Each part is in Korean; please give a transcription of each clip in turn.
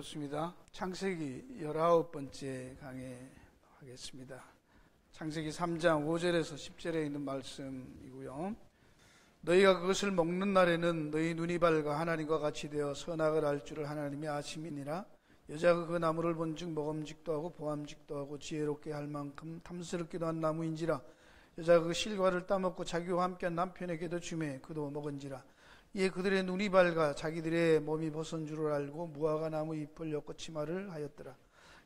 반갑습니다. 창세기 19번째 강의 하겠습니다. 창세기 3장 5절에서 10절에 있는 말씀이고요. 너희가 그것을 먹는 날에는 너희 눈이 밝아 하나님과 같이 되어 선악을 알 줄을 하나님이 아심이니라. 여자가 그 나무를 본즉 먹음직도 하고 보암직도 하고 지혜롭게 할 만큼 탐스럽기도 한 나무인지라. 여자가 그 실과를 따먹고 자기와 함께한 남편에게도 주매 그도 먹은지라. 이에 그들의 눈이 밝아 자기들의 몸이 벗은 줄을 알고 무화과 나무 잎을 엮고 치마를 하였더라.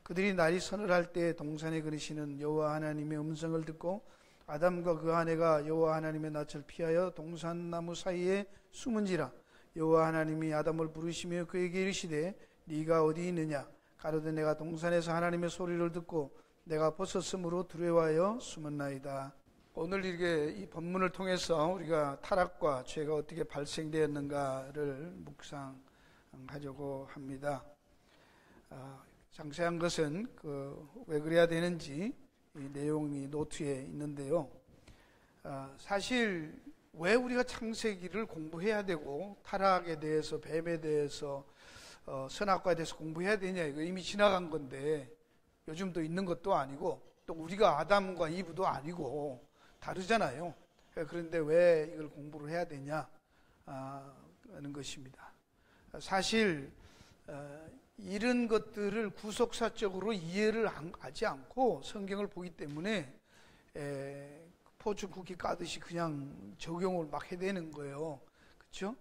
그들이 날이 서늘할 때에 동산에 그리시는 여호와 하나님의 음성을 듣고 아담과 그 아내가 여호와 하나님의 낯을 피하여 동산나무 사이에 숨은지라. 여호와 하나님이 아담을 부르시며 그에게 이르시되 네가 어디 있느냐. 가로되 내가 동산에서 하나님의 소리를 듣고 내가 벗었으므로 두려워하여 숨었나이다. 오늘 이 본문을 통해서 우리가 타락과 죄가 어떻게 발생되었는가를 묵상하려고 합니다. 상세한 것은 왜 그래야 되는지 이 내용이 노트에 있는데요. 사실 왜 우리가 창세기를 공부해야 되고 타락에 대해서, 뱀에 대해서, 선악과에 대해서 공부해야 되냐, 이거 이미 지나간 건데 요즘도 있는 것도 아니고 또 우리가 아담과 이브도 아니고 다르잖아요. 그런데 왜 이걸 공부를 해야 되냐 하는 것입니다. 사실 이런 것들을 구속사적으로 이해를 하지 않고 성경을 보기 때문에 포춘 쿠키 까듯이 그냥 적용을 막 해대는 거예요. 그렇죠?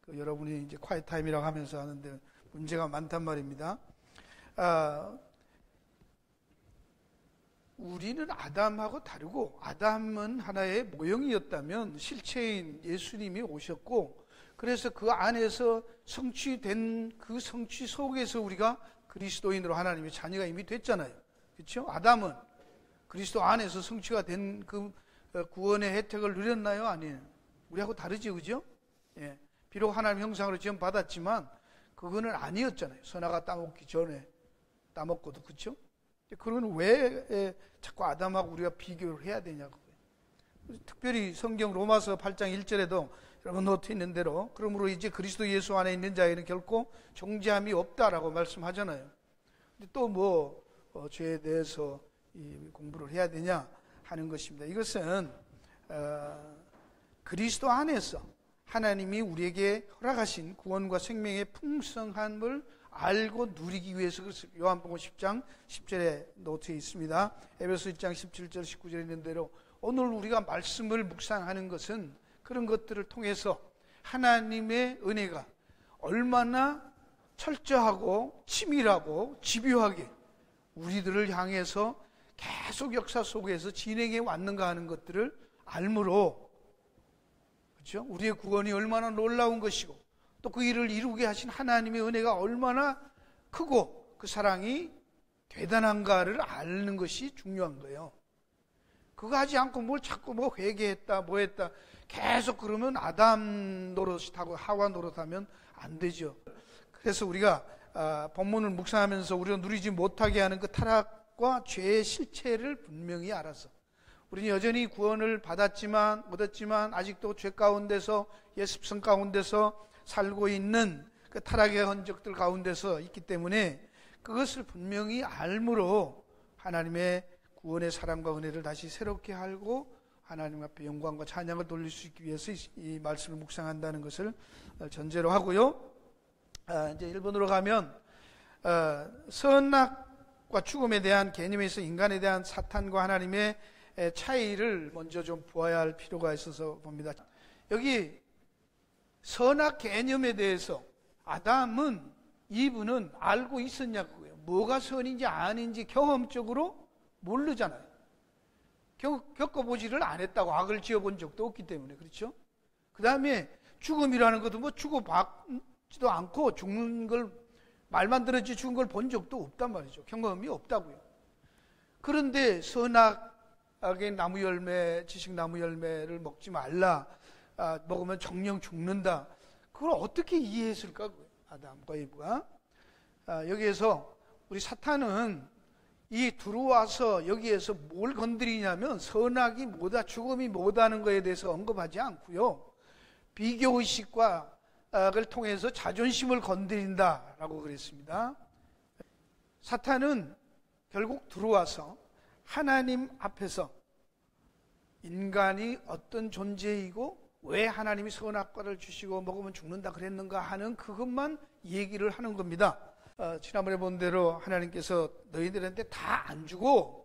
여러분이 이제 콰이트 타임이라고 하면서 하는데 문제가 많단 말입니다. 우리는 아담하고 다르고, 아담은 하나의 모형이었다면 실체인 예수님이 오셨고, 그래서 그 안에서 성취된 그 성취 속에서 우리가 그리스도인으로 하나님의 자녀가 이미 됐잖아요. 그렇죠? 아담은 그리스도 안에서 성취가 된 그 구원의 혜택을 누렸나요? 아니에요. 우리하고 다르지, 그죠? 예. 비록 하나님 형상으로 지금 받았지만 그거는 아니었잖아요. 선악과 따먹기 전에 따먹고도. 그렇죠? 그러면 왜 자꾸 아담하고 우리가 비교를 해야 되냐고. 특별히 성경 로마서 8장 1절에도 여러분 노트 있는 대로 그러므로 이제 그리스도 예수 안에 있는 자에는 결코 정죄함이 없다라고 말씀하잖아요. 근데 또 죄에 대해서 공부를 해야 되냐 하는 것입니다. 이것은 그리스도 안에서 하나님이 우리에게 허락하신 구원과 생명의 풍성함을 알고 누리기 위해서. 그래서 요한복음 10장 10절에 노트에 있습니다. 에베소 1장 17절 19절에 있는 대로 오늘 우리가 말씀을 묵상하는 것은 그런 것들을 통해서 하나님의 은혜가 얼마나 철저하고 치밀하고 집요하게 우리들을 향해서 계속 역사 속에서 진행해 왔는가 하는 것들을 알므로, 그렇죠? 우리의 구원이 얼마나 놀라운 것이고 또 그 일을 이루게 하신 하나님의 은혜가 얼마나 크고 그 사랑이 대단한가를 아는 것이 중요한 거예요. 그거 하지 않고 뭘 자꾸 회개했다 뭐 했다 계속 그러면 아담 노릇하고 하와 노릇하면 안 되죠. 그래서 우리가 본문을 묵상하면서 우리가 누리지 못하게 하는 그 타락과 죄의 실체를 분명히 알아서, 우리는 여전히 구원을 얻었지만 아직도 죄 가운데서, 예습성 가운데서 살고 있는 그 타락의 흔적들 가운데서 있기 때문에 그것을 분명히 알므로 하나님의 구원의 사랑과 은혜를 다시 새롭게 알고 하나님 앞에 영광과 찬양을 돌릴 수 있기 위해서 이 말씀을 묵상한다는 것을 전제로 하고요. 이제 1번으로 가면 선악과 죽음에 대한 개념에서 인간에 대한 사탄과 하나님의 차이를 먼저 좀 보아야 할 필요가 있어서 봅니다. 여기 선악 개념에 대해서 아담은, 이브는 알고 있었냐고요. 뭐가 선인지 아닌지 경험적으로 모르잖아요. 겪어보지를 안 했다고. 악을 지어본 적도 없기 때문에. 그렇죠? 그 다음에 죽음이라는 것도 죽어봤지도 않고 죽는 걸, 말만 들었지 죽은 걸 본 적도 없단 말이죠. 경험이 없다고요. 그런데 선악의 나무 열매, 지식나무 열매를 먹지 말라, 먹으면 정령 죽는다. 그걸 어떻게 이해했을까? 아담과 이브가. 여기에서 우리 사탄은 들어와서 여기에서 뭘 건드리냐면 선악이 뭐다, 죽음이 뭐다는 것에 대해서 언급하지 않고요. 비교의식과 를 통해서 자존심을 건드린다라고 그랬습니다. 사탄은 결국 들어와서 하나님 앞에서 인간이 어떤 존재이고 왜 하나님이 선악과를 주시고 먹으면 죽는다 그랬는가 하는 그것만 얘기를 하는 겁니다. 지난번에 본 대로 하나님께서 너희들한테 다 안 주고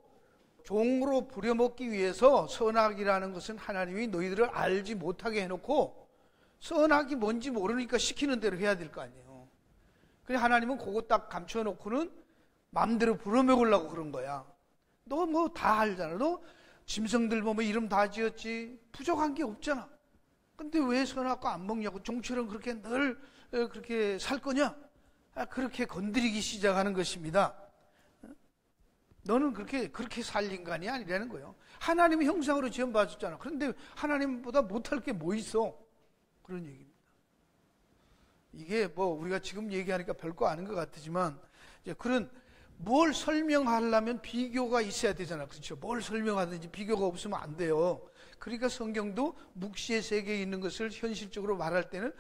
종으로 부려먹기 위해서 선악이라는 것은 하나님이 너희들을 알지 못하게 해놓고 선악이 뭔지 모르니까 시키는 대로 해야 될 거 아니에요. 그래 하나님은 그거 딱 감춰놓고는 마음대로 부려먹으려고 그런 거야. 너 뭐 다 알잖아. 너 짐승들 보면 이름 다 지었지. 부족한 게 없잖아. 근데 왜 선악과 안 먹냐고. 종처럼 그렇게 늘 그렇게 살 거냐? 그렇게 건드리기 시작하는 것입니다. 너는 그렇게 살 인간이 아니라는 거예요. 하나님의 형상으로 지음받았잖아. 그런데 하나님보다 못할 게 뭐 있어? 그런 얘기입니다. 이게 뭐 우리가 지금 얘기하니까 별거 아닌 것 같지만 이제 그런 뭘 설명하려면 비교가 있어야 되잖아. 그렇죠? 뭘 설명하든지 비교가 없으면 안 돼요. 그러니까 성경도 묵시의 세계에 있는 것을 현실적으로 말할 때는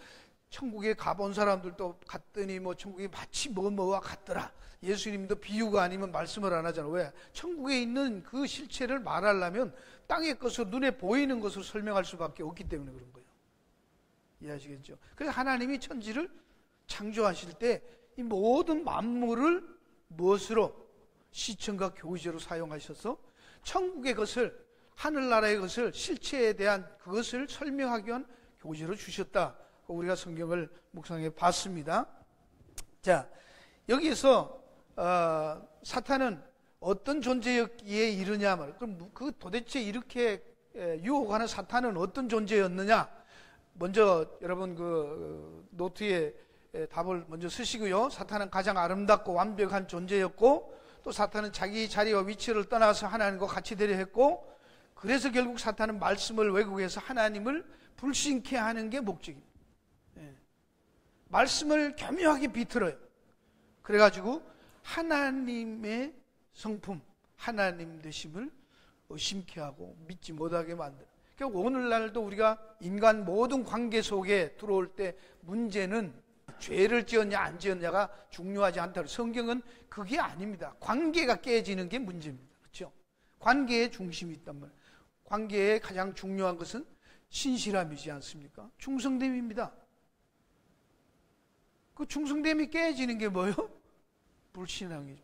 천국에 가본 사람들도 갔더니 뭐 천국이 마치 뭐와 같더라. 예수님도 비유가 아니면 말씀을 안 하잖아. 왜? 천국에 있는 그 실체를 말하려면 땅의 것으로 눈에 보이는 것으로 설명할 수밖에 없기 때문에 그런 거예요. 이해하시겠죠? 그래서 하나님이 천지를 창조하실 때 이 모든 만물을 무엇으로? 시청과 교제로 사용하셔서 천국의 것을, 하늘나라의 것을, 실체에 대한 그것을 설명하기 위한 교제로 주셨다. 우리가 성경을 묵상해 봤습니다. 자, 여기에서 사탄은 어떤 존재였기에 이르냐 말이에요. 그럼 그 도대체 이렇게 유혹하는 사탄은 어떤 존재였느냐? 먼저 여러분 그 노트에 답을 먼저 쓰시고요. 사탄은 가장 아름답고 완벽한 존재였고, 또 사탄은 자기 자리와 위치를 떠나서 하나님과 같이 되려 했고, 그래서 결국 사탄은 말씀을 왜곡해서 하나님을 불신케 하는 게 목적입니다. 말씀을 교묘하게 비틀어요. 그래가지고 하나님의 성품, 하나님 되심을 의심케 하고 믿지 못하게 만들어요. 그러니까 오늘날도 우리가 인간 모든 관계 속에 들어올 때 문제는 죄를 지었냐 안 지었냐가 중요하지 않다. 성경은 그게 아닙니다. 관계가 깨지는 게 문제입니다. 그렇죠? 관계의 중심이 있단 말이에요. 관계의 가장 중요한 것은 신실함이지 않습니까? 충성됨입니다. 그 충성됨이 깨지는 게 뭐예요? 불신앙입니다.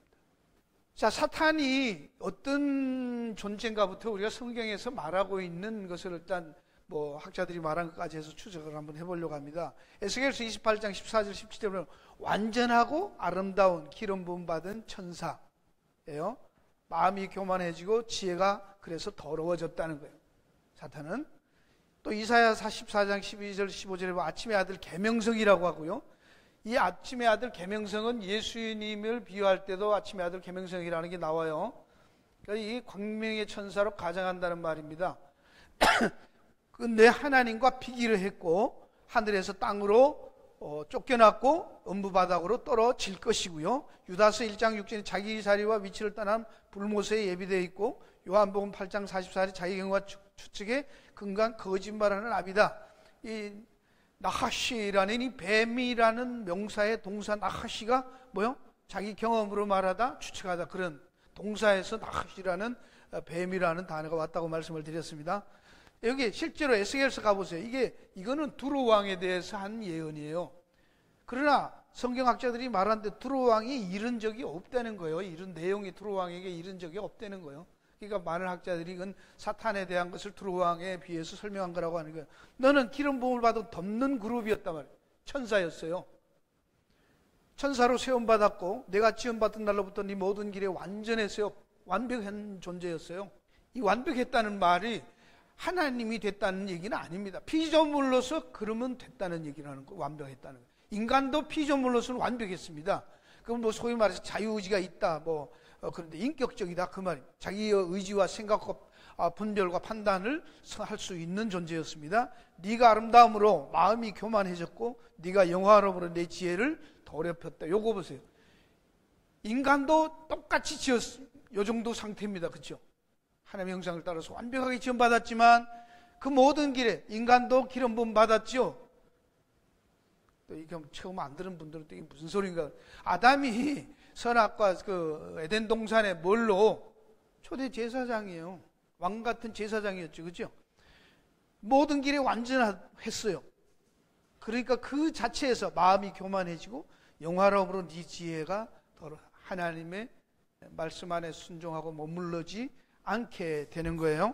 자, 사탄이 어떤 존재인가부터 우리가 성경에서 말하고 있는 것을 일단 뭐 학자들이 말한 것까지 해서 추적을 한번 해보려고 합니다. 에스겔서 28장 14절 17절에 보면 완전하고 아름다운 기름 부음 받은 천사예요. 마음이 교만해지고 지혜가 그래서 더러워졌다는 거예요. 사탄은 또 이사야 44장 12절 15절에 보면 아침의 아들 계명성이라고 하고요. 이 아침의 아들 계명성은 예수님을 비유할 때도 아침의 아들 계명성이라는 게 나와요. 그러니까 이 광명의 천사로 가장한다는 말입니다. 내 하나님과 비기를 했고 하늘에서 땅으로 쫓겨났고 음부바닥으로 떨어질 것이고요. 유다서 1장 6절에 자기 자리와 위치를 떠난 불모세에 예비되어 있고, 요한복음 8장 44절에 자기 경과 추측에 근거한 거짓말하는 아비다. 이 나하시라는 이 뱀이라는 명사의 동사 나하시가 뭐요? 자기 경험으로 말하다 추측하다, 그런 동사에서 나하시라는 뱀이라는 단어가 왔다고 말씀을 드렸습니다. 여기 실제로 에스겔서 가보세요. 이거는 두로 왕에 대해서 한 예언이에요. 그러나 성경학자들이 말하는데 두로 왕이 이른 적이 없다는 거예요. 이런 내용이 두로 왕에게 이른 적이 없다는 거예요. 그러니까 많은 학자들이 이건 사탄에 대한 것을 두로 왕에 비해서 설명한 거라고 하는 거예요. 너는 기름 부음을 받은 덮는 그룹이었단 말이에요. 천사였어요. 천사로 세움받았고 내가 지음받은 날로부터 네 모든 길에 완전했어요. 완벽한 존재였어요. 이 완벽했다는 말이 하나님이 됐다는 얘기는 아닙니다. 피조물로서 그러면 됐다는 얘기를 하는 거예요. 완벽했다는 거예요. 인간도 피조물로서는 완벽했습니다. 그럼 뭐 소위 말해서 자유의지가 있다, 그런데 인격적이다, 그 말입니다. 자기의 의지와 생각과 분별과 판단을 할 수 있는 존재였습니다. 네가 아름다움으로 마음이 교만해졌고 네가 영화로움으로 내 지혜를 더럽혔다. 요거 보세요. 인간도 똑같이 지었어요. 요 정도 상태입니다. 그렇죠? 하나님의 형상을 따라서 완벽하게 지음받았지만 그 모든 길에 인간도 기름 부음 받았죠. 또 이게 처음 안 들은 분들은 또 이게 무슨 소리인가. 아담이 선악과 그 에덴 동산에 뭘로? 초대 제사장이에요. 왕 같은 제사장이었죠. 그죠? 모든 길에 완전했어요. 그러니까 그 자체에서 마음이 교만해지고 영화로움으로 네 지혜가 더 하나님의 말씀 안에 순종하고 머물러지 않게 되는 거예요.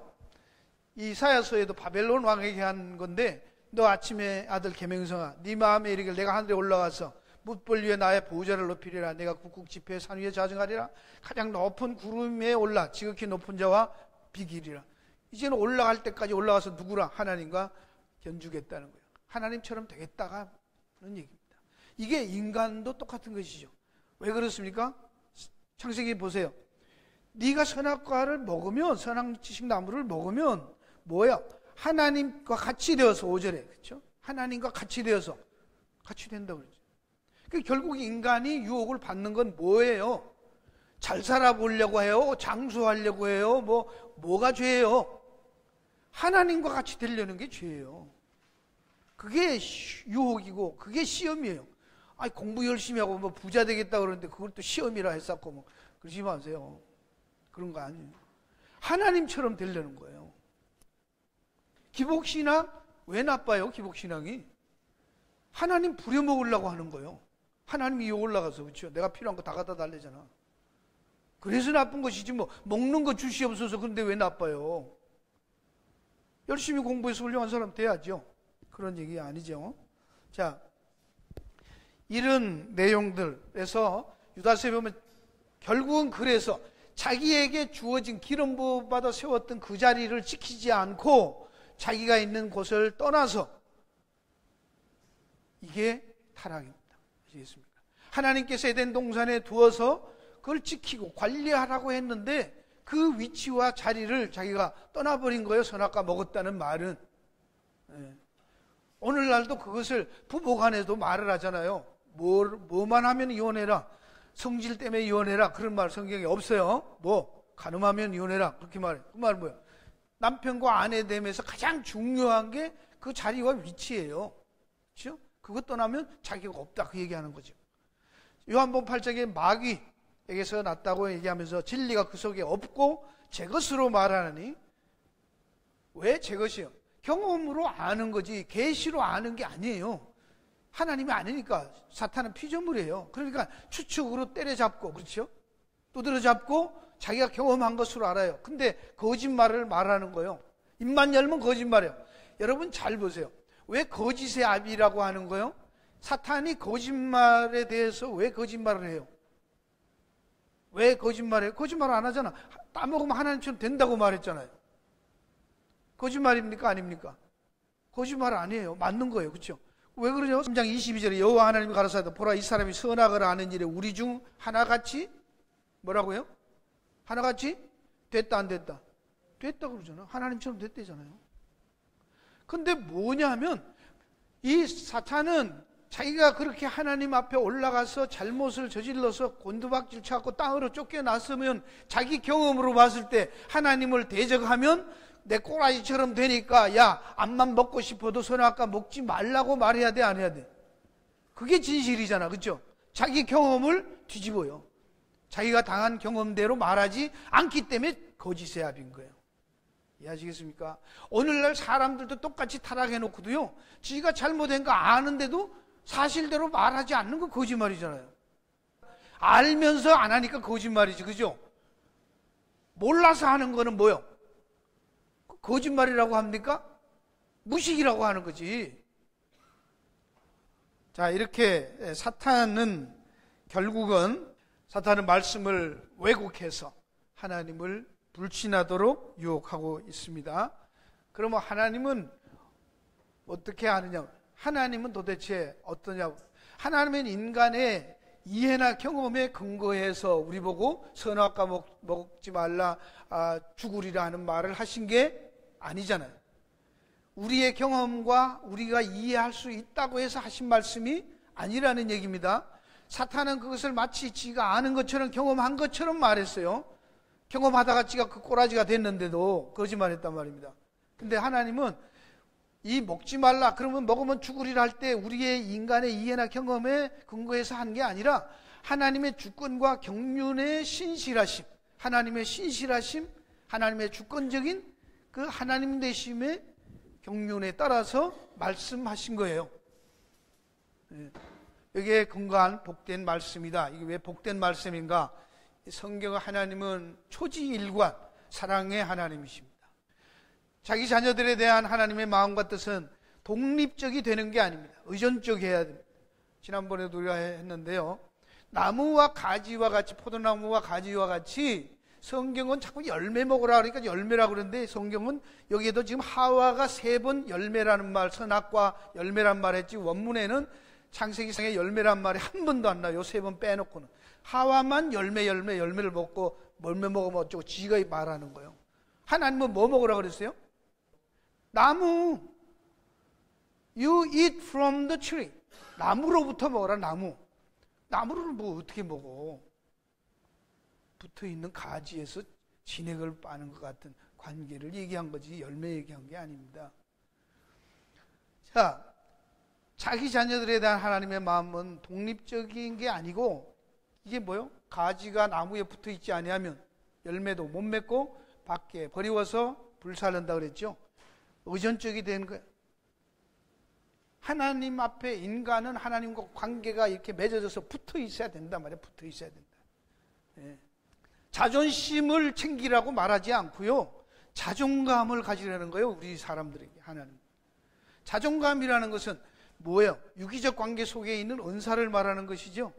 이 이사야서에도 바벨론 왕에게 한 건데, 너 아침에 아들 계명성아, 네 마음에 이르기를 내가 하늘에 올라가서 뭇벌 위에 나의 보좌를 높이리라. 내가 국국 지폐 산 위에 자정하리라. 가장 높은 구름 위에 올라 지극히 높은 자와 비기리라. 이제는 올라갈 때까지 올라가서 누구랑? 하나님과 견주겠다는 거예요. 하나님처럼 되겠다가 그런 얘기입니다. 이게 인간도 똑같은 것이죠. 왜 그렇습니까? 창세기 보세요. 네가 선악과를 먹으면, 선악지식 나무를 먹으면 뭐야? 하나님과 같이 되어서, 5절에 그렇죠? 하나님과 같이 되어서 같이 된다고 그러죠. 결국 인간이 유혹을 받는 건 뭐예요? 잘 살아보려고 해요? 장수하려고 해요? 뭐가 죄예요? 하나님과 같이 되려는 게 죄예요. 그게 유혹이고 그게 시험이에요. 아니, 공부 열심히 하고 부자 되겠다 그러는데 그걸 또 시험이라 했었고 그러지 마세요. 그런 거 아니에요. 하나님처럼 되려는 거예요. 기복신앙 왜 나빠요? 기복신앙이 하나님 부려먹으려고 하는 거예요. 하나님이 올라가서, 그렇죠? 내가 필요한 거 다 갖다 달래잖아. 그래서 나쁜 것이지 먹는 거 주시옵소서. 그런데 왜 나빠요? 열심히 공부해서 훌륭한 사람 돼야죠. 그런 얘기 아니죠. 자, 이런 내용들에서 유다서에 보면 결국은 그래서 자기에게 주어진 기름 부어 받아 세웠던 그 자리를 지키지 않고 자기가 있는 곳을 떠나서, 이게 타락입니다. 아시겠습니까? 하나님께서 에덴 동산에 두어서 그걸 지키고 관리하라고 했는데 그 위치와 자리를 자기가 떠나버린 거예요. 선악과 먹었다는 말은. 오늘날도 그것을 부부간에도 말을 하잖아요. 뭐만 하면 이혼해라. 성질 때문에 이혼해라. 그런 말 성경에 없어요. 간음하면 이혼해라. 그렇게 말해요. 그 말은 뭐예요? 남편과 아내 됨에서 가장 중요한 게 그 자리와 위치예요. 그렇죠? 그거 떠나면 자기가 없다. 그 얘기하는 거죠. 요한복음 8장에 마귀에게서 났다고 얘기하면서 진리가 그 속에 없고 제 것으로 말하느니, 왜 제 것이요? 경험으로 아는 거지 계시로 아는 게 아니에요. 하나님이 아니니까. 사탄은 피조물이에요. 그러니까 추측으로 때려잡고, 그렇죠? 두드려 잡고 자기가 경험한 것으로 알아요. 근데 거짓말을 말하는 거예요. 입만 열면 거짓말이에요. 여러분 잘 보세요. 왜 거짓의 아비라고 하는 거예요? 사탄이 거짓말에 대해서 왜 거짓말을 해요? 왜 거짓말해요? 거짓말 안 하잖아. 따먹으면 하나님처럼 된다고 말했잖아요. 거짓말입니까? 아닙니까? 거짓말 아니에요. 맞는 거예요. 그렇죠? 왜 그러냐? 3장 22절에 여호와 하나님이 가라사대 보라, 이 사람이 선악을 아는 일에 우리 중 하나같이 뭐라고요? 하나같이 됐다 안 됐다? 됐다 그러잖아. 하나님처럼 됐대잖아요. 근데 뭐냐면 이 사탄은 자기가 그렇게 하나님 앞에 올라가서 잘못을 저질러서 곤두박질 쳐갖고 땅으로 쫓겨났으면 자기 경험으로 봤을 때 하나님을 대적하면 내 꼬라지처럼 되니까 야, 암만 먹고 싶어도 선악과 먹지 말라고 말해야 돼, 안 해야 돼? 그게 진실이잖아. 그렇죠? 자기 경험을 뒤집어요. 자기가 당한 경험대로 말하지 않기 때문에 거짓의 압인 거예요. 이해하시겠습니까? 오늘날 사람들도 똑같이 타락해놓고도요, 지가 잘못된 거 아는데도 사실대로 말하지 않는 거 거짓말이잖아요. 알면서 안 하니까 거짓말이지, 그죠? 몰라서 하는 거는 뭐요? 거짓말이라고 합니까? 무식이라고 하는 거지. 자, 이렇게 사탄은 결국은 말씀을 왜곡해서 하나님을 불신하도록 유혹하고 있습니다. 그러면 하나님은 어떻게 하느냐? 하나님은 도대체 어떠냐? 하나님은 인간의 이해나 경험에 근거해서 우리 보고 선악과 먹지 말라, 죽으리라 하는 말을 하신 게 아니잖아요. 우리의 경험과 우리가 이해할 수 있다고 해서 하신 말씀이 아니라는 얘기입니다. 사탄은 그것을 마치 지가 아는 것처럼 경험한 것처럼 말했어요. 경험하다가 지가 그 꼬라지가 됐는데도 거짓말했단 말입니다. 근데 하나님은 이 먹지 말라, 그러면 먹으면 죽으리라 할 때 우리의 인간의 이해나 경험에 근거해서 한 게 아니라 하나님의 주권과 경륜의 신실하심, 하나님의 신실하심, 하나님의 주권적인 그 하나님 되심의 경륜에 따라서 말씀하신 거예요. 여기에 근거한 복된 말씀이다. 이게 왜 복된 말씀인가? 성경 하나님은 초지일관 사랑의 하나님이십니다. 자기 자녀들에 대한 하나님의 마음과 뜻은 독립적이 되는 게 아닙니다. 의존적이어야 됩니다. 지난번에도 우리가 했는데요, 나무와 가지와 같이, 포도나무와 가지와 같이 성경은 자꾸 열매 먹으라 그러니까 열매라고 그러는데, 성경은 여기에도 지금 하와가 3번 열매라는 말, 선악과 열매란 말 했지, 원문에는 창세기상의 열매란 말이 한 번도 안 나요. 3번 빼놓고는. 하와만 열매를 먹고, 열매 먹으면 어쩌고 지가 말하는 거예요. 하나님은 뭐 먹으라 그랬어요? 나무. You eat from the tree. 나무로부터 먹어라, 나무. 나무를 뭐 어떻게 먹어? 붙어 있는 가지에서 진액을 빠는 것 같은 관계를 얘기한 거지, 열매 얘기한 게 아닙니다. 자, 자기 자녀들에 대한 하나님의 마음은 독립적인 게 아니고, 이게 뭐요? 가지가 나무에 붙어 있지 아니하면 열매도 못 맺고 밖에 버리워서 불살른다 그랬죠. 의존적이 된 거예요. 하나님 앞에 인간은 하나님과 관계가 이렇게 맺어져서 붙어 있어야 된단 말이에요. 붙어 있어야 된다. 예. 자존심을 챙기라고 말하지 않고요, 자존감을 가지라는 거예요. 우리 사람들에게 하나님. 자존감이라는 것은 뭐예요? 유기적 관계 속에 있는 은사를 말하는 것이죠.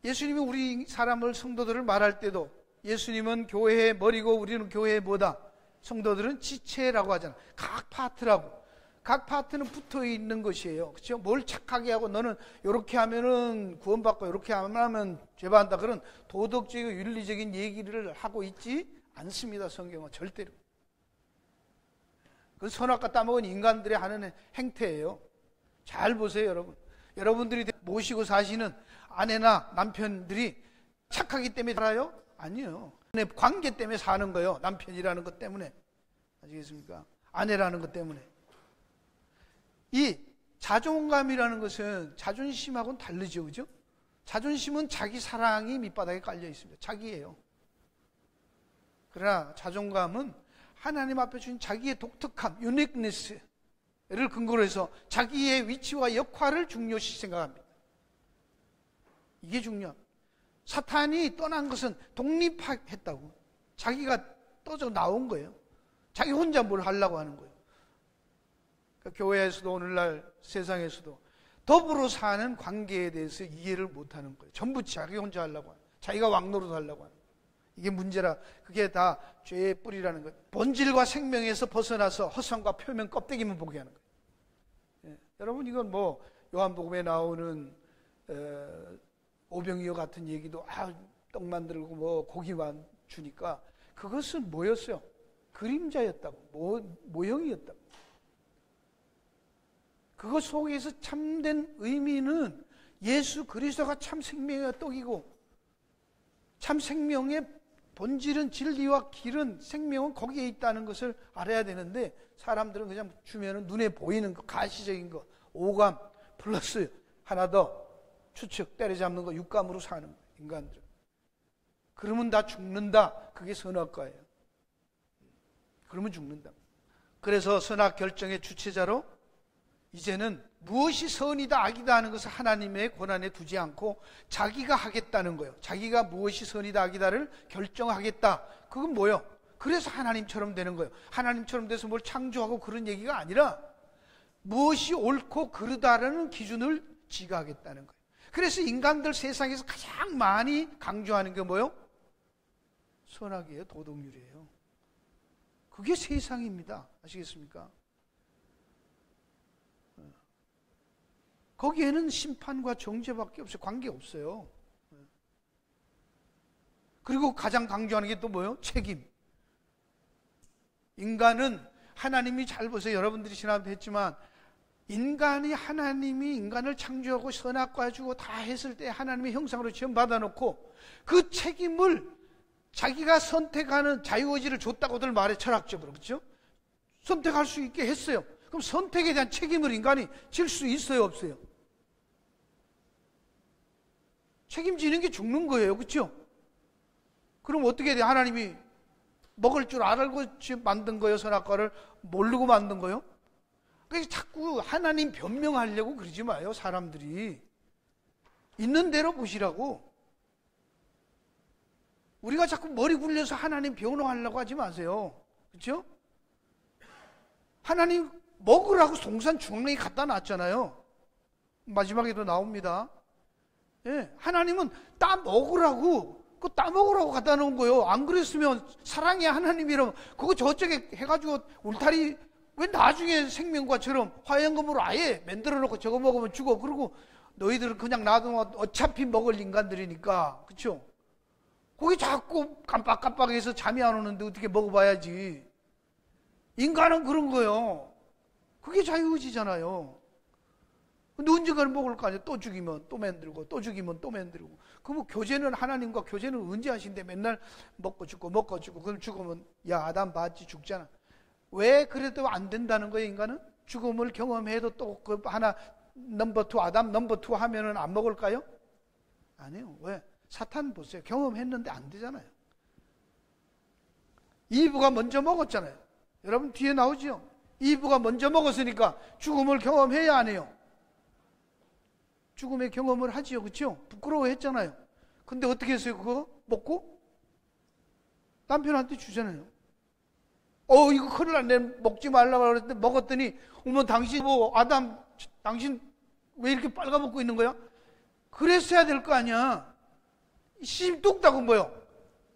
예수님이 우리 사람을, 성도들을 말할 때도 예수님은 교회의 머리고 우리는 교회의 뭐다? 성도들은 지체라고 하잖아. 각 파트라고. 각 파트는 붙어 있는 것이에요. 그렇죠? 뭘 착하게 하고 너는 이렇게 하면은 구원받고 이렇게 하면 죄받는다, 그런 도덕적이고 윤리적인 얘기를 하고 있지 않습니다. 성경은 절대로. 그건 선악과 따먹은 인간들이 하는 행태예요. 잘 보세요, 여러분. 여러분들이 모시고 사시는 아내나 남편들이 착하기 때문에 살아요? 아니에요. 관계 때문에 사는 거예요. 남편이라는 것 때문에. 아시겠습니까? 아내라는 것 때문에. 이 자존감이라는 것은 자존심하고는 다르죠, 그죠? 자존심은 자기 사랑이 밑바닥에 깔려 있습니다. 자기예요. 그러나 자존감은 하나님 앞에 주신 자기의 독특함, 유니크니스를 근거로 해서 자기의 위치와 역할을 중요시 생각합니다. 이게 중요합니다. 사탄이 떠난 것은 독립했다고. 자기가 떠져 나온 거예요. 자기 혼자 뭘 하려고 하는 거예요. 그러니까 교회에서도 오늘날 세상에서도 더불어 사는 관계에 대해서 이해를 못하는 거예요. 전부 자기 혼자 하려고 하는 거예요. 자기가 왕노릇 하려고 하는 거예요. 이게 문제라. 그게 다 죄의 뿌리라는 거예요. 본질과 생명에서 벗어나서 허상과 표면 껍데기만 보게 하는 거예요. 예. 여러분, 이건 뭐 요한복음에 나오는 오병이어 같은 얘기도 떡 만들고 뭐 고기만 주니까 그것은 뭐였어요? 그림자였다고, 모형이었다고. 그것 속에서 참된 의미는 예수 그리스도가 참 생명의 떡이고, 참 생명의 본질은, 진리와 길은, 생명은 거기에 있다는 것을 알아야 되는데, 사람들은 그냥 주면은 눈에 보이는 거, 가시적인 거, 오감 플러스 하나 더 추측, 때려잡는 거, 육감으로 사는 거예요, 인간들은. 그러면 다 죽는다. 그게 선악과예요. 그러면 죽는다. 그래서 선악 결정의 주체자로 이제는 무엇이 선이다 악이다 하는 것을 하나님의 권한에 두지 않고 자기가 하겠다는 거예요. 자기가 무엇이 선이다 악이다를 결정하겠다. 그건 뭐예요? 그래서 하나님처럼 되는 거예요. 하나님처럼 돼서 뭘 창조하고 그런 얘기가 아니라 무엇이 옳고 그르다라는 기준을 지가 하겠다는 거예요. 그래서 인간들 세상에서 가장 많이 강조하는 게 뭐예요? 선악이에요. 도덕률이에요. 그게 세상입니다. 아시겠습니까? 거기에는 심판과 정죄밖에 없어요. 관계 없어요. 그리고 가장 강조하는 게 또 뭐예요? 책임. 인간은 하나님이, 잘 보세요. 여러분들이 지난번에 했지만 인간이, 하나님이 인간을 창조하고 선악과 주고 다 했을 때 하나님의 형상으로 지음 받아놓고 그 책임을 자기가 선택하는 자유의지를 줬다고들 말해, 철학적으로. 그렇죠? 선택할 수 있게 했어요. 그럼 선택에 대한 책임을 인간이 질 수 있어요, 없어요? 책임지는 게 죽는 거예요. 그렇죠? 그럼 어떻게 돼? 하나님이 먹을 줄 알고 만든 거예요? 선악과를 모르고 만든 거예요? 그래서 자꾸 하나님 변명하려고 그러지 마요. 사람들이 있는 대로 보시라고. 우리가 자꾸 머리 굴려서 하나님 변호하려고 하지 마세요. 그렇죠? 하나님 먹으라고 동산 중앙에 갖다 놨잖아요. 마지막에도 나옵니다. 예, 하나님은 따 먹으라고, 그거 따 먹으라고 갖다 놓은 거예요. 안 그랬으면 사랑의 하나님이라면 그거 저쪽에 해가지고 울타리 왜 나중에 생명과처럼 화형금으로 아예 만들어 놓고 저거 먹으면 죽어. 그리고 너희들은 그냥 놔두면 어차피 먹을 인간들이니까. 그렇죠? 거기 자꾸 깜빡깜빡해서 잠이 안 오는데 어떻게 먹어봐야지. 인간은 그런 거예요. 그게 자유의지잖아요. 근데 언젠가는 먹을 거 아니에요. 또 죽이면 또 만들고, 또 죽이면 또 만들고. 그럼 교제는 하나님과 교제는 언제 하신대? 맨날 먹고 죽고 먹고 죽고. 그럼 죽으면 야 아담 봤지 죽잖아. 왜 그래도 안 된다는 거예요? 인간은 죽음을 경험해도 또 그 하나 넘버 2 아담 넘버 2 하면은 안 먹을까요? 아니요. 왜? 사탄 보세요. 경험했는데 안 되잖아요. 이브가 먼저 먹었잖아요. 여러분 뒤에 나오죠? 이브가 먼저 먹었으니까 죽음을 경험해야 안 해요. 죽음의 경험을 하지요. 그렇죠? 부끄러워했잖아요. 근데 어떻게 했어요? 그거 먹고 남편한테 주잖아요. 이거 큰일 났네. 먹지 말라고 그랬는데 먹었더니 어머 당신 뭐 아담 당신 왜 이렇게 빨가벗고 있는 거야? 그랬어야 될 거 아니야. 시집 뚝딱은 뭐요?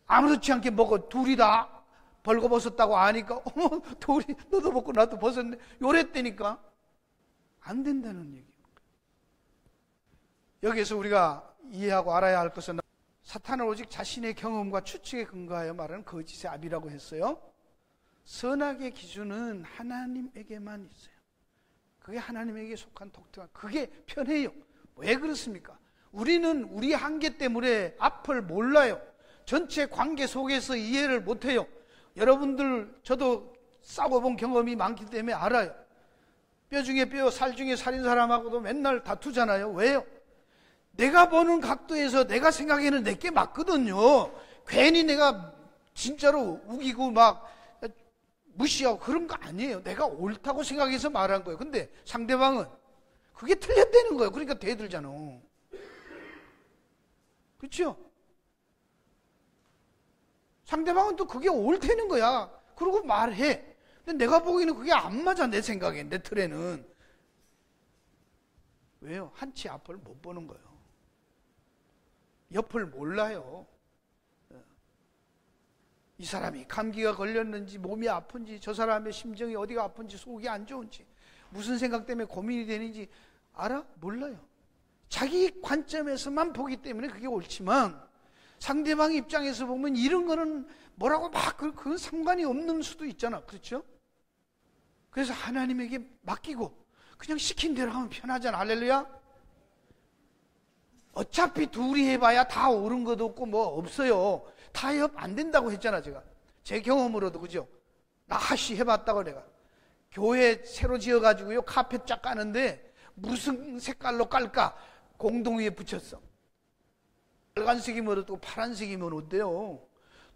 아무렇지 않게 먹어. 둘이 다 벌거벗었다고 아니까 어머 둘이 너도 벗고 나도 벗었네. 요랬다니까. 안 된다는 얘기예요. 여기에서 우리가 이해하고 알아야 할 것은 사탄은 오직 자신의 경험과 추측에 근거하여 말하는 거짓의 압이라고 했어요. 선악의 기준은 하나님에게만 있어요. 그게 하나님에게 속한 독특한, 그게 편해요. 왜 그렇습니까? 우리는 우리 한계 때문에 앞을 몰라요. 전체 관계 속에서 이해를 못해요. 여러분들 저도 싸워본 경험이 많기 때문에 알아요. 뼈 중에 뼈, 살 중에 살인 사람하고도 맨날 다투잖아요. 왜요? 내가 보는 각도에서 내가 생각에는 내게 맞거든요. 괜히 내가 진짜로 우기고 막 무시하고 그런 거 아니에요. 내가 옳다고 생각해서 말한 거예요. 근데 상대방은 그게 틀렸다는 거예요. 그러니까 대들잖아. 그렇죠? 상대방은 또 그게 옳다는 거야. 그러고 말해. 근데 내가 보기에는 그게 안 맞아. 내 생각에, 내 틀에는. 왜요? 한치 앞을 못 보는 거예요. 옆을 몰라요. 이 사람이 감기가 걸렸는지 몸이 아픈지 저 사람의 심정이 어디가 아픈지 속이 안 좋은지 무슨 생각 때문에 고민이 되는지 알아? 몰라요. 자기 관점에서만 보기 때문에 그게 옳지만 상대방 입장에서 보면 이런 거는 뭐라고 막 그건 상관이 없는 수도 있잖아. 그렇죠? 그래서 하나님에게 맡기고 그냥 시킨 대로 하면 편하잖아. 할렐루야. 어차피 둘이 해봐야 다 옳은 것도 없고 뭐 없어요. 타협 안 된다고 했잖아. 제가 제 경험으로도. 그죠? 나하시 해봤다고. 내가 교회 새로 지어가지고요 카펫 쫙 까는데 무슨 색깔로 깔까 공동위에 붙였어. 빨간색이면 어떻고 파란색이면 어때요?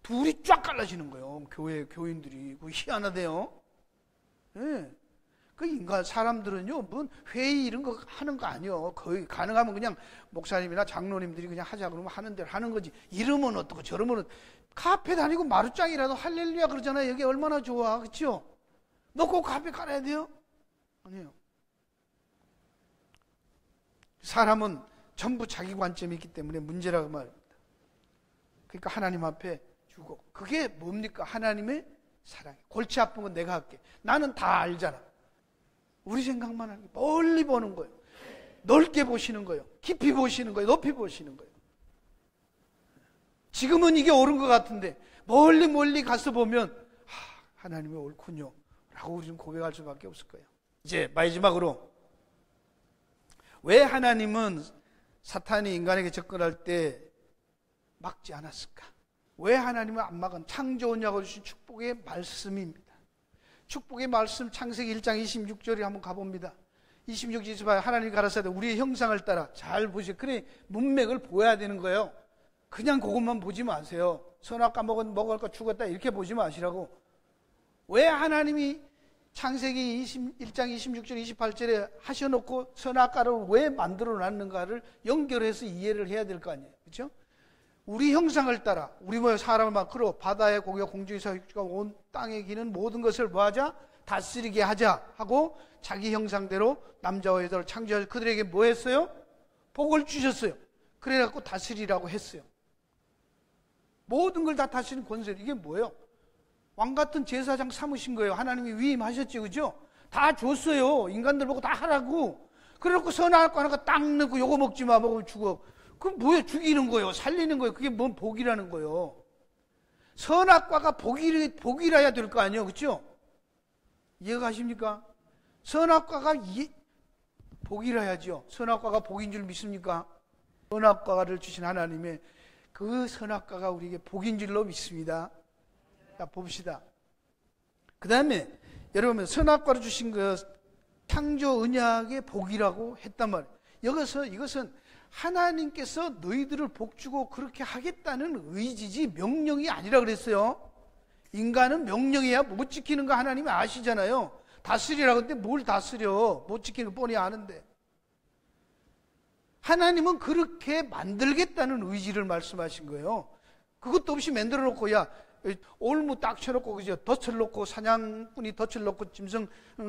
둘이 쫙 갈라지는 거예요. 교회 교인들이. 그거 희한하대요. 네. 그 인간 사람들은요, 무슨 회의 이런 거 하는 거 아니요. 거의 가능하면 그냥 목사님이나 장로님들이 그냥 하자 그러면 하는 대로 하는 거지. 이러면 어떻고 저러면 카페 다니고 마루짱이라도 할렐루야 그러잖아요. 여기 얼마나 좋아, 그렇죠? 너 꼭 카페 깔아야 돼요? 아니에요. 사람은 전부 자기 관점이 있기 때문에 문제라고 말합니다. 그러니까 하나님 앞에 주고 그게 뭡니까? 하나님의 사랑. 골치 아픈 건 내가 할게. 나는 다 알잖아. 우리 생각만 하는 거 멀리 보는 거예요. 넓게 보시는 거예요. 깊이 보시는 거예요. 높이 보시는 거예요. 지금은 이게 옳은 것 같은데 멀리 가서 보면 하나님이 옳군요 라고 우리는 고백할 수밖에 없을 거예요. 이제 마지막으로 왜 하나님은 사탄이 인간에게 접근할 때 막지 않았을까? 왜 하나님은 안 막은? 창조원 야고 주신 축복의 말씀입니다. 축복의 말씀 창세기 1장 26절에 한번 가봅니다. 26, 28 하나님 가라사대 우리의 형상을 따라 잘 보시오. 그래 문맥을 보여야 되는 거예요. 그냥 그것만 보지 마세요. 선악과 먹을 거 죽었다 이렇게 보지 마시라고. 왜 하나님이 창세기 21장 26절 28절에 하셔놓고 선악과를 왜 만들어 놨는가를 연결해서 이해를 해야 될 거 아니에요. 그렇죠? 우리 형상을 따라 우리 뭐 사람을 만들어 바다의 고기와 공중의 사육주가 온 땅에 기는 모든 것을 뭐하자? 다스리게 하자 하고 자기 형상대로 남자와 여자를 창조하셔서 그들에게 뭐 했어요? 복을 주셨어요. 그래갖고 다스리라고 했어요. 모든 걸 다 다스리는 권세. 이게 뭐예요? 왕같은 제사장 삼으신 거예요. 하나님이 위임하셨죠. 그죠? 다 줬어요. 인간들 보고 다 하라고. 그래놓고 선악과 하나가 딱 넣고 요거 먹지 마. 먹으면 죽어. 그럼 뭐예요? 죽이는 거예요. 살리는 거예요. 그게 뭔 복이라는 거예요. 선악과가 복이라야 될 거 아니에요. 그렇죠? 이해가 가십니까? 선악과가 복이라야죠. 선악과가 복인 줄 믿습니까? 선악과를 주신 하나님의 그 선악과가 우리에게 복인 줄로 믿습니다. 자, 봅시다. 그 다음에 여러분 선악과를 주신 그 창조 언약의 복이라고 했단 말이에요. 여기서 이것은 하나님께서 너희들을 복주고 그렇게 하겠다는 의지지 명령이 아니라 그랬어요. 인간은 명령해야 못 지키는 거 하나님이 아시잖아요. 다스리라고 했는데 뭘 다스려? 못 지키는 거 뻔히 아는데. 하나님은 그렇게 만들겠다는 의지를 말씀하신 거예요. 그것도 없이 만들어 놓고 야 올무 딱 쳐놓고 그죠? 덫을 놓고 사냥꾼이 덫을 놓고 짐승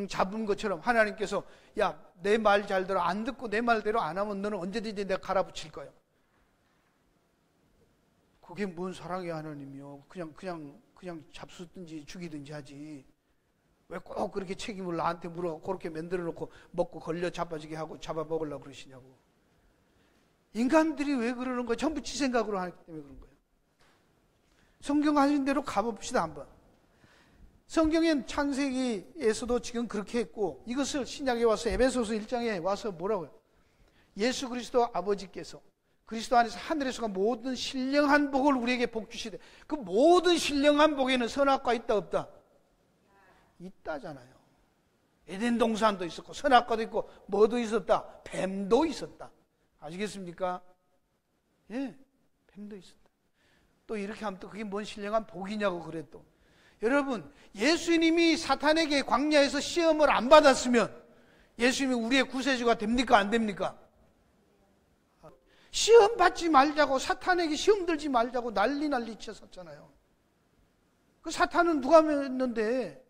잡은 것처럼 하나님께서 야 내 말 잘 들어 안 듣고 내 말대로 안 하면 너는 언제든지 내가 갈아붙일 거야. 그게 뭔 사랑의 하나님이요? 그냥 잡수든지 죽이든지 하지. 왜 꼭 그렇게 책임을 나한테 물어 그렇게 만들어 놓고 먹고 걸려 자빠지게 하고 잡아먹으려고 그러시냐고. 인간들이 왜 그러는 거예요? 전부 지 생각으로 하기 때문에 그런 거예요. 성경 하신 대로 가봅시다 한번. 성경엔 창세기에서도 지금 그렇게 했고 이것을 신약에 와서 에베소서 1장에 와서 뭐라고 해요? 예수 그리스도 아버지께서 그리스도 안에서 하늘에서가 모든 신령한 복을 우리에게 복 주시되 그 모든 신령한 복에는 선악과 있다 없다? 있다잖아요. 에덴 동산도 있었고 선악과도 있고 뭐도 있었다? 뱀도 있었다. 아시겠습니까? 예, 뱀도 있었다. 또 이렇게 하면 또 그게 뭔 신령한 복이냐고 그래 또. 여러분 예수님이 사탄에게 광야에서 시험을 안 받았으면 예수님이 우리의 구세주가 됩니까? 안 됩니까? 시험 받지 말자고 사탄에게 시험 들지 말자고 난리 쳤었잖아요. 그 사탄은 누가 했는데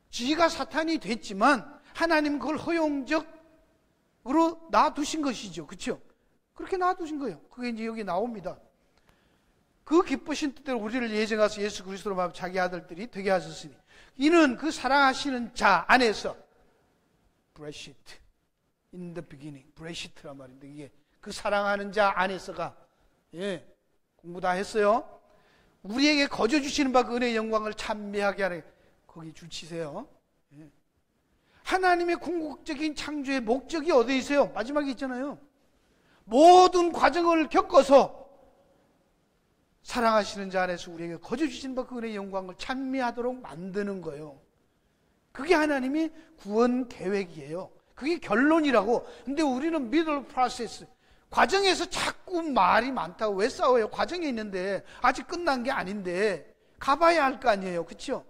지가 사탄이 됐지만 하나님은 그걸 허용적으로 놔두신 것이죠. 그렇죠? 그렇게 놔두신 거예요. 그게 이제 여기 나옵니다. 그 기쁘신 뜻대로 우리를 예정하셔서 예수 그리스도로 말하면 자기 아들들이 되게 하셨으니 이는 그 사랑하시는 자 안에서 브레시트 in the beginning 브레시트란 말인데 이게 그 사랑하는 자 안에서가 예 공부 다 했어요. 우리에게 거저 주시는 바 그 은혜의 영광을 찬미하게 하는 거기 줄치세요. 예. 하나님의 궁극적인 창조의 목적이 어디에 있어요? 마지막에 있잖아요. 모든 과정을 겪어서 사랑하시는 자 안에서 우리에게 거저 주신 바 그 은혜의 영광을 찬미하도록 만드는 거예요. 그게 하나님의 구원 계획이에요. 그게 결론이라고. 근데 우리는 middle process 과정에서 자꾸 말이 많다고 왜 싸워요? 과정에 있는데 아직 끝난 게 아닌데 가봐야 할 거 아니에요. 그렇죠?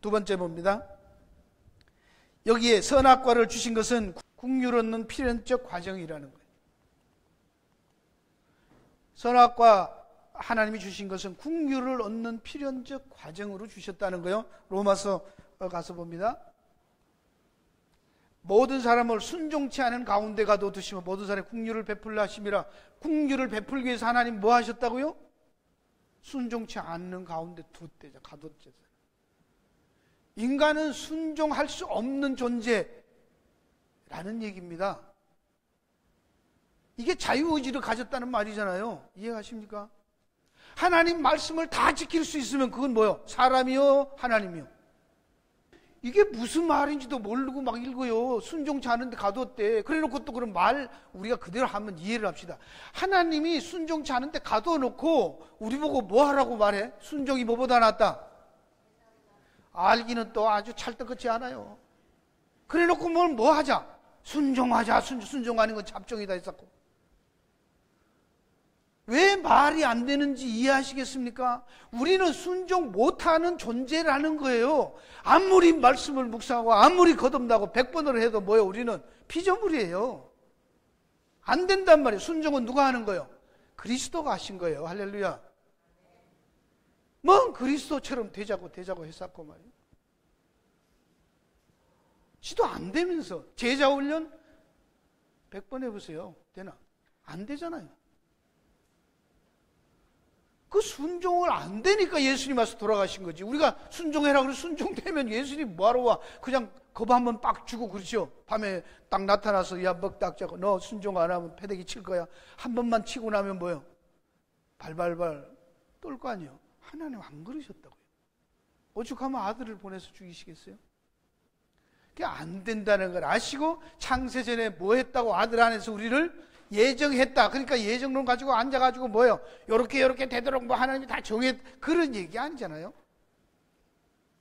두 번째 봅니다. 여기에 선악과를 주신 것은 국률 얻는 필연적 과정이라는 거예요. 선악과 하나님이 주신 것은 국률을 얻는 필연적 과정으로 주셨다는 거예요. 로마서 가서 봅니다. 모든 사람을 순종치 않은 가운데 가둬두시며 모든 사람의 국률을 베풀라 하심이라. 국률을 베풀기 위해서 하나님 뭐 하셨다고요? 순종치 않는 가운데 뒀대죠. 가뒀죠. 인간은 순종할 수 없는 존재라는 얘기입니다. 이게 자유의지를 가졌다는 말이잖아요. 이해하십니까? 하나님 말씀을 다 지킬 수 있으면 그건 뭐요? 사람이요? 하나님이요? 이게 무슨 말인지도 모르고 막 읽어요. 순종치 않은데 가두었대. 그래 놓고 또 그런 말 우리가 그대로 하면 이해를 합시다. 하나님이 순종치 않은데 가둬놓고 우리 보고 뭐 하라고 말해? 순종이 뭐보다 낫다? 알기는 또 아주 찰떡같지 않아요. 그래 놓고 뭐 하자? 순종하자. 순종하는 건 잡종이다 했었고. 왜 말이 안 되는지 이해하시겠습니까? 우리는 순종 못하는 존재라는 거예요. 아무리 말씀을 묵상하고 아무리 거듭나고 100번을 해도 뭐예요? 우리는 피조물이에요. 안 된단 말이에요. 순종은 누가 하는 거예요? 그리스도가 하신 거예요. 할렐루야. 뭐 그리스도처럼 되자고 했었고 말이에요. 지도 안 되면서 제자 훈련 100번 해보세요. 되나? 안 되잖아요. 그 순종을 안 되니까 예수님 와서 돌아가신 거지. 우리가 순종해라 그래서 순종되면 예수님 뭐하러 와? 그냥 겁 한번 빡 주고 그러죠. 밤에 딱 나타나서 야 먹딱 자고 너 순종 안 하면 패대기 칠 거야. 한 번만 치고 나면 뭐요? 발발발 떨 거 아니에요. 하나님 안 그러셨다고요. 오죽하면 아들을 보내서 죽이시겠어요? 그게 안 된다는 걸 아시고 창세전에 뭐 했다고 아들 안에서 우리를 예정했다. 그러니까 예정론 가지고 앉아가지고 뭐예요? 요렇게 되도록 뭐 하나님이 다 그런 얘기 아니잖아요.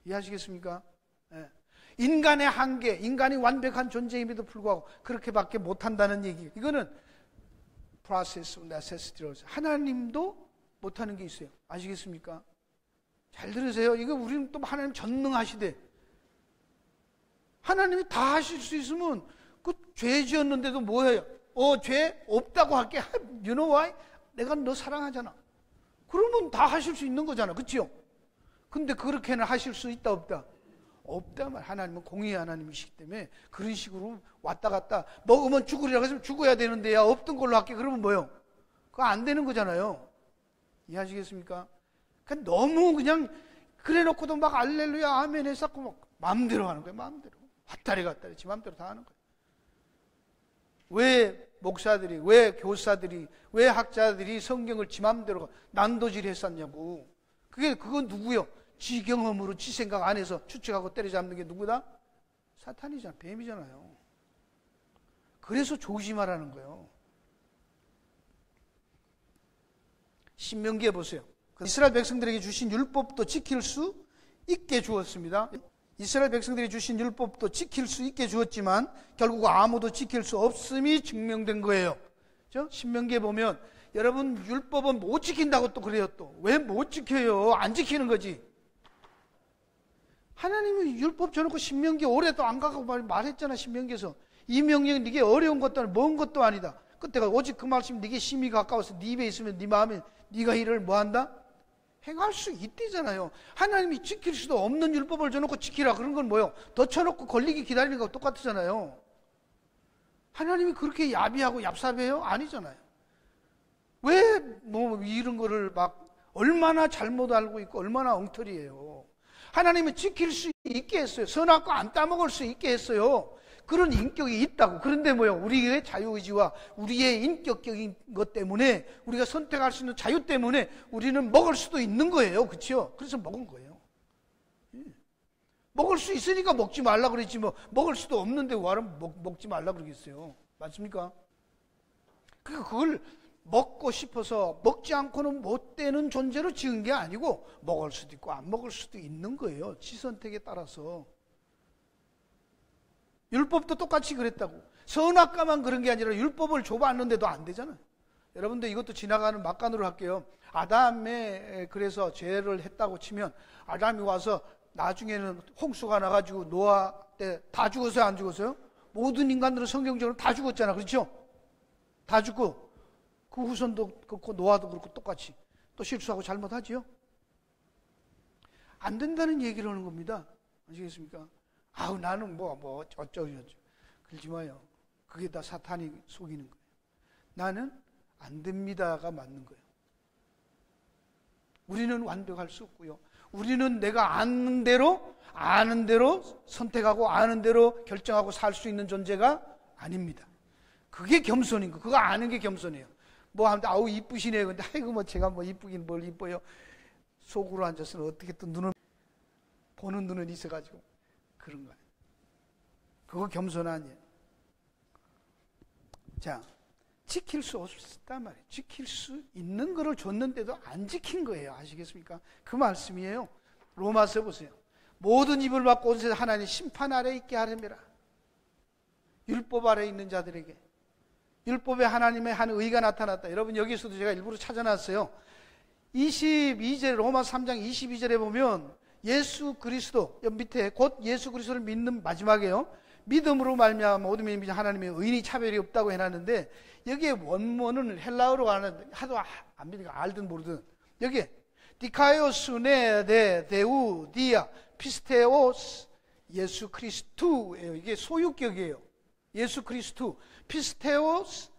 이해하시겠습니까? 네. 인간의 한계, 인간이 완벽한 존재임에도 불구하고 그렇게밖에 못한다는 얘기. 이거는 process of necessity로 하나님도 못하는 게 있어요. 아시겠습니까? 잘 들으세요. 이거 우리는 또 하나님 전능하시대. 하나님이 다 하실 수 있으면 그 죄 지었는데도 뭐예요? 죄 없다고 할게. You know why? 내가 너 사랑하잖아. 그러면 다 하실 수 있는 거잖아. 그렇죠? 근데 그렇게는 하실 수 있다 없다? 없다 말. 하나님은 공의의 하나님이시기 때문에 그런 식으로 왔다 갔다 먹으면 죽으리라 그러면 죽어야 되는데 야 없던 걸로 할게. 그러면 뭐요? 그거 안 되는 거잖아요. 이해하시겠습니까? 그러니까 너무 그냥 그래 놓고도 막 알렐루야 아멘 했었고 막 마음대로 하는 거예요. 마음대로. 왔다리 갔다리 지 마음대로 다 하는 거예요. 왜 목사들이, 왜 교사들이, 왜 학자들이 성경을 지 맘대로 난도질 했었냐고. 그건 누구요? 지 경험으로 지 생각 안에서 추측하고 때려잡는 게 누구다? 사탄이잖아. 뱀이잖아요. 그래서 조심하라는 거예요. 신명기에 보세요. 이스라엘 백성들에게 주신 율법도 지킬 수 있게 주었습니다. 이스라엘 백성들이 주신 율법도 지킬 수 있게 주었지만 결국 아무도 지킬 수 없음이 증명된 거예요. 그렇죠? 신명기에 보면 여러분 율법은 못 지킨다고 또 그래요. 또 왜 못 지켜요? 안 지키는 거지. 하나님이 율법 줘놓고 신명기 오래 또 안 가고 말했잖아. 신명기에서 이 명령은 네게 어려운 것도 아니고 먼 것도 아니다. 그때가 오직 그 말씀 네게 심히 가까워서 네 입에 있으면 네 마음에 네가 이를 뭐한다? 행할 수 있대잖아요. 하나님이 지킬 수도 없는 율법을 줘놓고 지키라 그런 건 뭐예요? 더 쳐놓고 걸리기 기다리는 거하고 똑같잖아요. 하나님이 그렇게 야비하고 얍삽해요? 아니잖아요. 왜 뭐 이런 거를 막 얼마나 잘못 알고 있고 얼마나 엉터리예요. 하나님은 지킬 수 있게 했어요. 선악과 안 따먹을 수 있게 했어요. 그런 인격이 있다고. 그런데 뭐요? 우리의 자유의지와 우리의 인격적인 것 때문에 우리가 선택할 수 있는 자유 때문에 우리는 먹을 수도 있는 거예요. 그렇죠? 그래서 먹은 거예요. 먹을 수 있으니까 먹지 말라 그랬지 뭐 먹을 수도 없는데 왜 먹지 말라 그러겠어요. 맞습니까? 그러니까 그걸 먹고 싶어서 먹지 않고는 못 되는 존재로 지은 게 아니고 먹을 수도 있고 안 먹을 수도 있는 거예요. 지 선택에 따라서. 율법도 똑같이 그랬다고. 선악과만 그런 게 아니라 율법을 줘봤는데도 안 되잖아요. 여러분들 이것도 지나가는 막간으로 할게요. 아담에 그래서 죄를 했다고 치면 아담이 와서 나중에는 홍수가 나가지고 노아 때 다 죽었어요? 안 죽었어요? 모든 인간들은 성경적으로 다 죽었잖아. 그렇죠? 다 죽고 그 후손도 그렇고 노아도 그렇고 똑같이 또 실수하고 잘못하지요? 안 된다는 얘기를 하는 겁니다. 아시겠습니까? 아우 나는 뭐 어쩌고 그러지 마요. 그게 다 사탄이 속이는 거예요. 나는 안 됩니다가 맞는 거예요. 우리는 완벽할 수 없고요. 우리는 내가 아는 대로 선택하고 아는 대로 결정하고 살 수 있는 존재가 아닙니다. 그게 겸손인 거. 그거 아는 게 겸손이에요. 뭐 하면 아우 이쁘시네요. 근데 아이고 뭐 제가 뭐 이쁘긴 뭘 이뻐요. 속으로 앉아서는 어떻게 또 눈을 보는 눈은 있어가지고 그런 거예요. 그거 겸손 아니에요. 자, 지킬 수 없단 말이에요. 지킬 수 있는 거를 줬는데도 안 지킨 거예요. 아시겠습니까? 그 말씀이에요. 로마서 보세요. 모든 입을 막고 온 세상 하나님 심판 아래 있게 하려니라. 율법 아래 있는 자들에게 율법에 하나님의 한 의가 나타났다. 여러분 여기서도 제가 일부러 찾아놨어요. 22절 로마 3장 22절에 보면 예수 그리스도 밑에 곧 예수 그리스도를 믿는 마지막에요. 믿음으로 말미암아 모든 믿음이 하나님의 의인이 차별이 없다고 해놨는데 여기에 원문은 헬라어로 하는 하도 안 믿으니까 알든 모르든 여기에 디카이오스네 데우 디아 피스테오스 예수 그리스도예요. 이게 소유격이에요. 예수 그리스도 피스테오스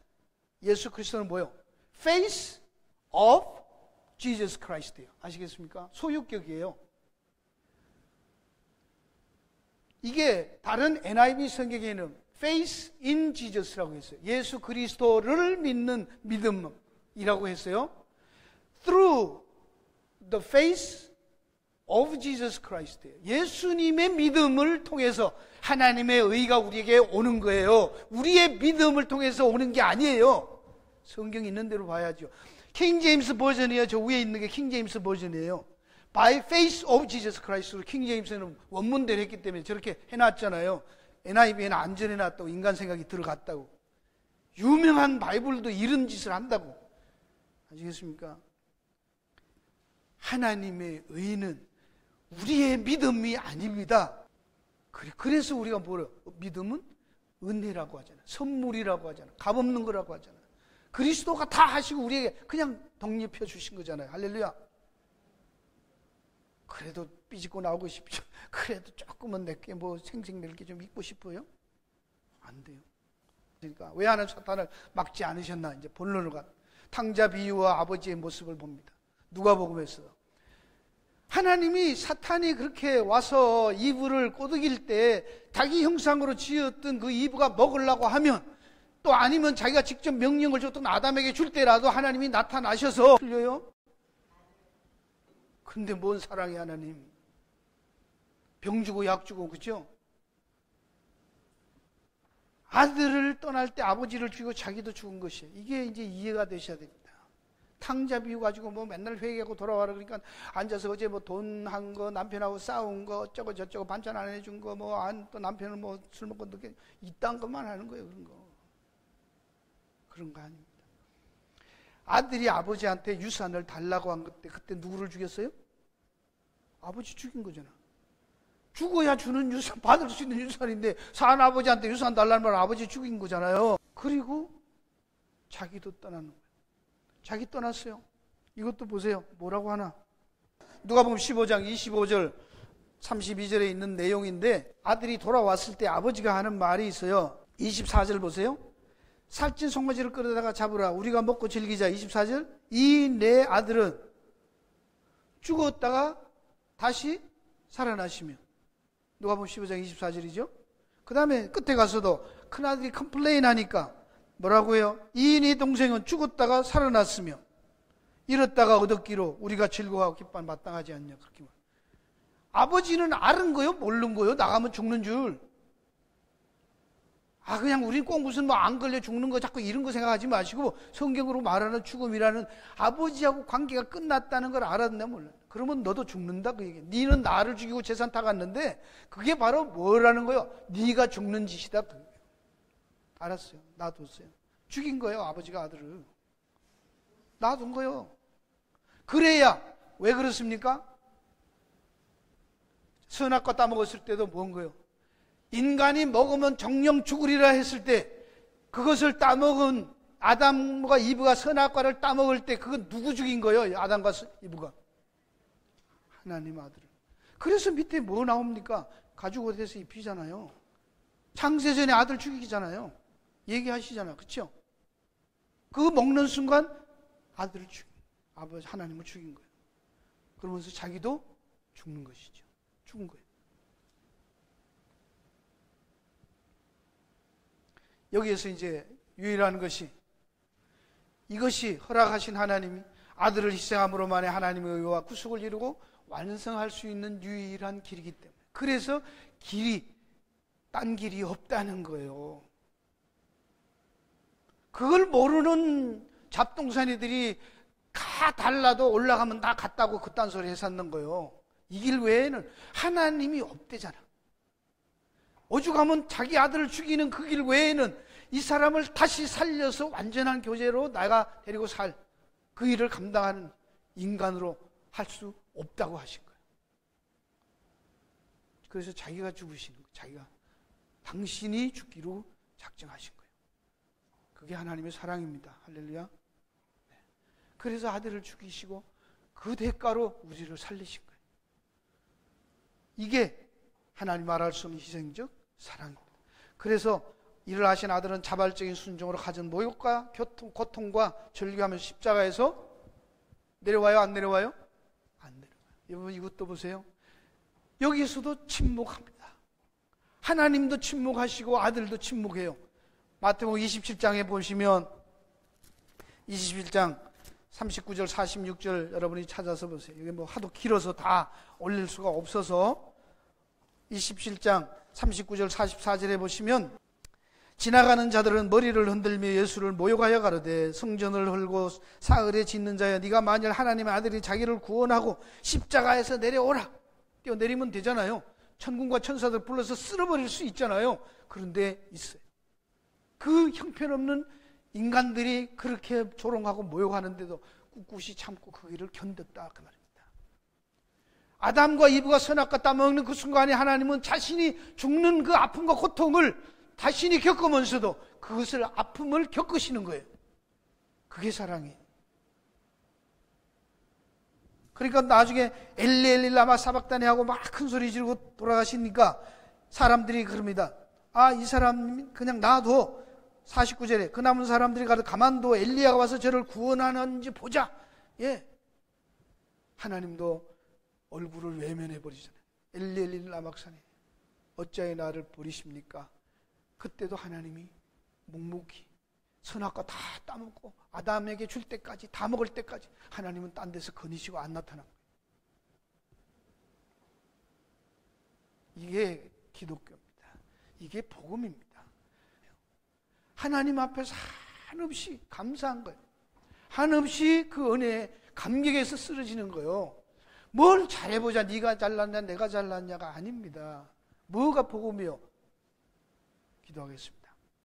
예수 그리스도는 뭐예요? Face of Jesus Christ예요. 아시겠습니까? 소유격이에요. 이게 다른 NIV 성경에는 Faith in Jesus라고 했어요. 예수 그리스도를 믿는 믿음이라고 했어요. Through the faith of Jesus Christ. 예수님의 믿음을 통해서 하나님의 의가 우리에게 오는 거예요. 우리의 믿음을 통해서 오는 게 아니에요. 성경 있는 대로 봐야죠. 킹 제임스 버전이에요. 저 위에 있는 게 킹 제임스 버전이에요. By faith of Jesus Christ로 킹 제임스는 원문대로 했기 때문에 저렇게 해놨잖아요. NIV에는 안 전해놨다고 인간 생각이 들어갔다고. 유명한 바이블도 이런 짓을 한다고. 아시겠습니까? 하나님의 의는 우리의 믿음이 아닙니다. 그래서 우리가 뭐래요? 믿음은 은혜라고 하잖아요. 선물이라고 하잖아요. 값없는 거라고 하잖아요. 그리스도가 다 하시고 우리에게 그냥 독립해 주신 거잖아요. 할렐루야. 그래도 삐지고 나오고 싶죠. 그래도 조금은 내게 뭐 생생내게 좀 믿고 싶어요? 안 돼요. 그러니까 왜 하나님 사탄을 막지 않으셨나? 이제 본론을 가. 탕자 비유와 아버지의 모습을 봅니다. 누가복음에서 하나님이 사탄이 그렇게 와서 이브를 꼬드길 때 자기 형상으로 지었던 그 이브가 먹으려고 하면 또 아니면 자기가 직접 명령을 줬던 아담에게 줄 때라도 하나님이 나타나셔서 틀려요? 근데 뭔 사랑이 하나님. 병 주고 약 주고 그죠? 아들을 떠날 때 아버지를 죽이고 자기도 죽은 것이에요. 이게 이제 이해가 되셔야 됩니다. 탕자 비유 가지고 뭐 맨날 회개하고 돌아와라 그러니까 앉아서 어제 뭐 돈 한 거 남편하고 싸운 거 어쩌고 저쩌고 반찬 안 해준 거 뭐 또 남편은 뭐 술 먹고 늦게 이딴 것만 하는 거예요. 그런 거 아닙니다. 아들이 아버지한테 유산을 달라고 한 그때 누구를 죽였어요? 아버지 죽인 거잖아. 죽어야 주는 유산, 받을 수 있는 유산인데 산 아버지한테 유산 달라는 말 아버지 죽인 거잖아요. 그리고 자기도 떠나는 거예요. 자기 떠났어요. 이것도 보세요. 뭐라고 하나? 누가복음 15장 25절 32절에 있는 내용인데 아들이 돌아왔을 때 아버지가 하는 말이 있어요. 24절 보세요. 살찐 송아지를 끌어다가 잡으라. 우리가 먹고 즐기자. 24절. 이 내 아들은 죽었다가 다시 살아나시며. 누가복음 15장 24절이죠. 그 다음에 끝에 가서도 큰아들이 컴플레인 하니까 뭐라고 해요? 이 네 동생은 죽었다가 살아났으며 잃었다가 얻었기로 우리가 즐거워하고 기뻐 마땅하지 않냐. 그렇게 말. 아버지는 아는 거요? 모르는 거요? 나가면 죽는 줄. 그냥 우린 꼭 무슨 뭐 안 걸려 죽는 거 자꾸 이런 거 생각하지 마시고 성경으로 말하는 죽음이라는 아버지하고 관계가 끝났다는 걸 알았나 몰라. 그러면 너도 죽는다 그 얘기. 니는 나를 죽이고 재산 타갔는데 그게 바로 뭐라는 거요? 네가 죽는 짓이다. 알았어요. 놔뒀어요. 죽인 거예요. 아버지가 아들을. 놔둔 거예요. 그래야 왜 그렇습니까? 선악과 따먹었을 때도 뭔 거예요? 인간이 먹으면 정령 죽으리라 했을 때 그것을 따먹은 아담과 이브가 선악과를 따먹을 때 그건 누구 죽인 거예요? 아담과 이브가. 하나님 아들을. 그래서 밑에 뭐 나옵니까? 가죽 옷에서 입히잖아요. 창세전에 아들 죽이잖아요. 얘기하시잖아요. 그렇죠? 그거 먹는 순간 아들을 죽인 아버지 하나님을 죽인 거예요. 그러면서 자기도 죽는 것이죠. 죽은 거예요. 여기에서 이제 유일한 것이 이것이 허락하신 하나님이 아들을 희생함으로만의 하나님의 의와 구속을 이루고 완성할 수 있는 유일한 길이기 때문에 그래서 딴 길이 없다는 거예요. 그걸 모르는 잡동사니들이 가 달라도 올라가면 다 갔다고 그딴 소리 해샀는 거예요. 이 길 외에는 하나님이 없대잖아. 오죽하면 자기 아들을 죽이는 그 길 외에는 이 사람을 다시 살려서 완전한 교제로 내가 데리고 살 그 일을 감당하는 인간으로 할 수 없다고 하신 거예요. 그래서 자기가 죽으시는 거예요. 자기가 당신이 죽기로 작정하신 거예요. 그게 하나님의 사랑입니다. 할렐루야. 네. 그래서 아들을 죽이시고 그 대가로 우리를 살리신 거예요. 이게 하나님 말할 수 없는 희생적 사랑입니다. 그래서 이를 하신 아들은 자발적인 순종으로 가진 모욕과 고통과 절규하면서 십자가에서 내려와요? 안 내려와요? 안 내려와요. 여러분 이것도 보세요. 여기서도 침묵합니다. 하나님도 침묵하시고 아들도 침묵해요. 마태복음 27장에 보시면 27장 39절 46절 여러분이 찾아서 보세요. 이게 뭐 하도 길어서 다 올릴 수가 없어서 27장 39절 44절에 보시면 지나가는 자들은 머리를 흔들며 예수를 모욕하여 가로되 성전을 헐고 사흘에 짓는 자여 네가 만일 하나님의 아들이 자기를 구원하고 십자가에서 내려오라. 뛰어내리면 되잖아요. 천군과 천사들 불러서 쓸어버릴 수 있잖아요. 그런데 있어요. 그 형편없는 인간들이 그렇게 조롱하고 모욕하는데도 꿋꿋이 참고 그 일을 견뎠다 그 말입니다. 아담과 이브가 선악과 따먹는 그 순간에 하나님은 자신이 죽는 그 아픔과 고통을 자신이 겪으면서도 그것을 아픔을 겪으시는 거예요. 그게 사랑이에요. 그러니까 나중에 엘리 엘리 라마 사박다니 하고 막 큰 소리 지르고 돌아가시니까 사람들이 그럽니다. 아, 이 사람 그냥 놔둬. 49절에 그 남은 사람들이 가도 가만둬. 엘리야가 와서 저를 구원하는지 보자. 예. 하나님도 얼굴을 외면해 버리잖아요. 엘리 엘리 라막산에 어찌하여 나를 버리십니까? 그때도 하나님이 묵묵히 선악과 다 따먹고 아담에게 줄 때까지 다 먹을 때까지 하나님은 딴 데서 거니시고 안 나타난 거예요. 이게 기독교입니다. 이게 복음입니다. 하나님 앞에서 한없이 감사한 거예요. 한없이 그 은혜에 감격에서 쓰러지는 거예요. 뭘 잘해보자. 네가 잘났냐 내가 잘났냐가 아닙니다. 뭐가 복음이요? 기도하겠습니다.